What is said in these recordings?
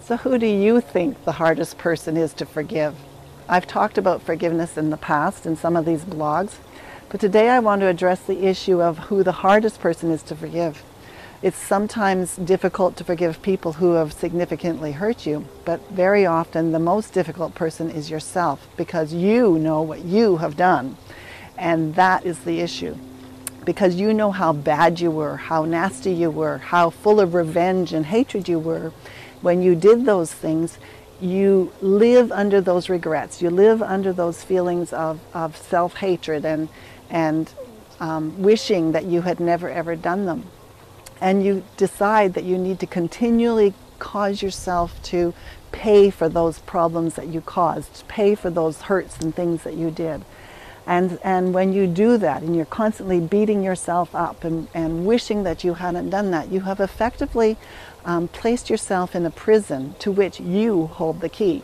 So who do you think the hardest person is to forgive? I've talked about forgiveness in the past in some of these blogs, but today I want to address the issue of who the hardest person is to forgive. It's sometimes difficult to forgive people who have significantly hurt you, but very often the most difficult person is yourself, because you know what you have done, and that is the issue. Because you know how bad you were, how nasty you were, how full of revenge and hatred you were. When you did those things, you live under those regrets. You live under those feelings of self-hatred and wishing that you had never ever done them. And you decide that you need to continually cause yourself to pay for those problems that you caused, pay for those hurts and things that you did. And when you do that, and you're constantly beating yourself up and wishing that you hadn't done that, you have effectively placed yourself in a prison to which you hold the key.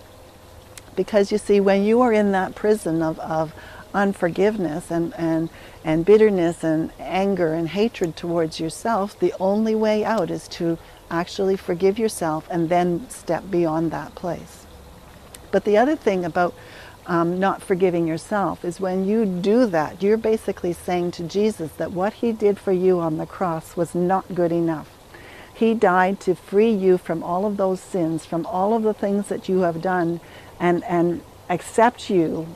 Because you see, when you are in that prison of unforgiveness and bitterness and anger and hatred towards yourself, the only way out is to actually forgive yourself and then step beyond that place. But the other thing about not forgiving yourself is when you do that, you're basically saying to Jesus that what he did for you on the cross was not good enough. He died to free you from all of those sins, from all of the things that you have done, and accept you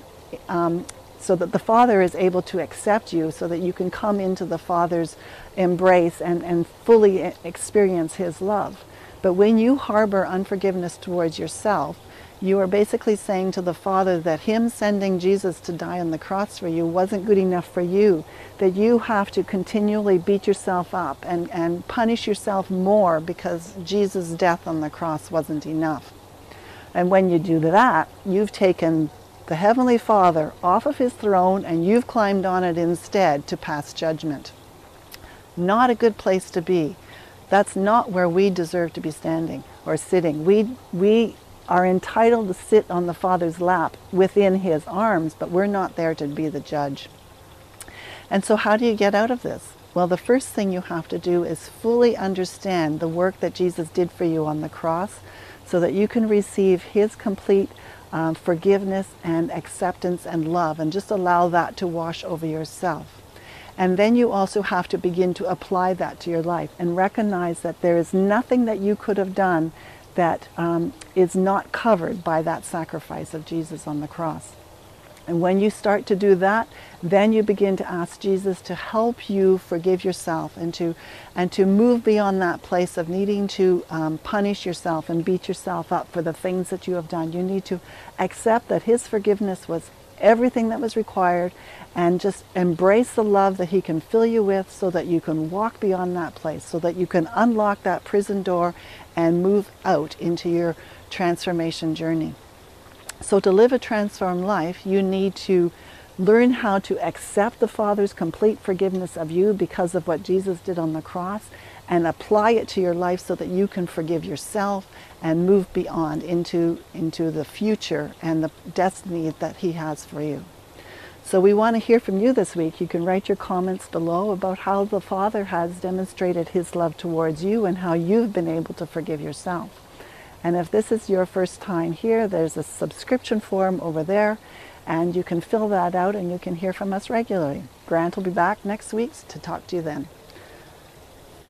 so that the Father is able to accept you, so that you can come into the Father's embrace and fully experience his love. But when you harbor unforgiveness towards yourself, you are basically saying to the Father that him sending Jesus to die on the cross for you wasn't good enough for you, that you have to continually beat yourself up and punish yourself more because Jesus' death on the cross wasn't enough. And when you do that, you've taken the Heavenly Father off of his throne and you've climbed on it instead to pass judgment. Not a good place to be. That's not where we deserve to be standing or sitting. We are entitled to sit on the Father's lap within his arms, but we're not there to be the judge. And so how do you get out of this? Well, the first thing you have to do is fully understand the work that Jesus did for you on the cross, so that you can receive his complete forgiveness and acceptance and love, and just allow that to wash over yourself. And then you also have to begin to apply that to your life and recognize that there is nothing that you could have done that is not covered by that sacrifice of Jesus on the cross. And when you start to do that, then you begin to ask Jesus to help you forgive yourself and to move beyond that place of needing to punish yourself and beat yourself up for the things that you have done. You need to accept that his forgiveness was everything that was required, and just embrace the love that he can fill you with, so that you can walk beyond that place, so that you can unlock that prison door and move out into your transformation journey. So to live a transformed life, you need to learn how to accept the Father's complete forgiveness of you because of what Jesus did on the cross, and apply it to your life so that you can forgive yourself and move beyond into the future and the destiny that he has for you. So we want to hear from you this week. You can write your comments below about how the Father has demonstrated his love towards you and how you've been able to forgive yourself. And if this is your first time here, there's a subscription form over there, and you can fill that out and you can hear from us regularly. Grant will be back next week to talk to you then.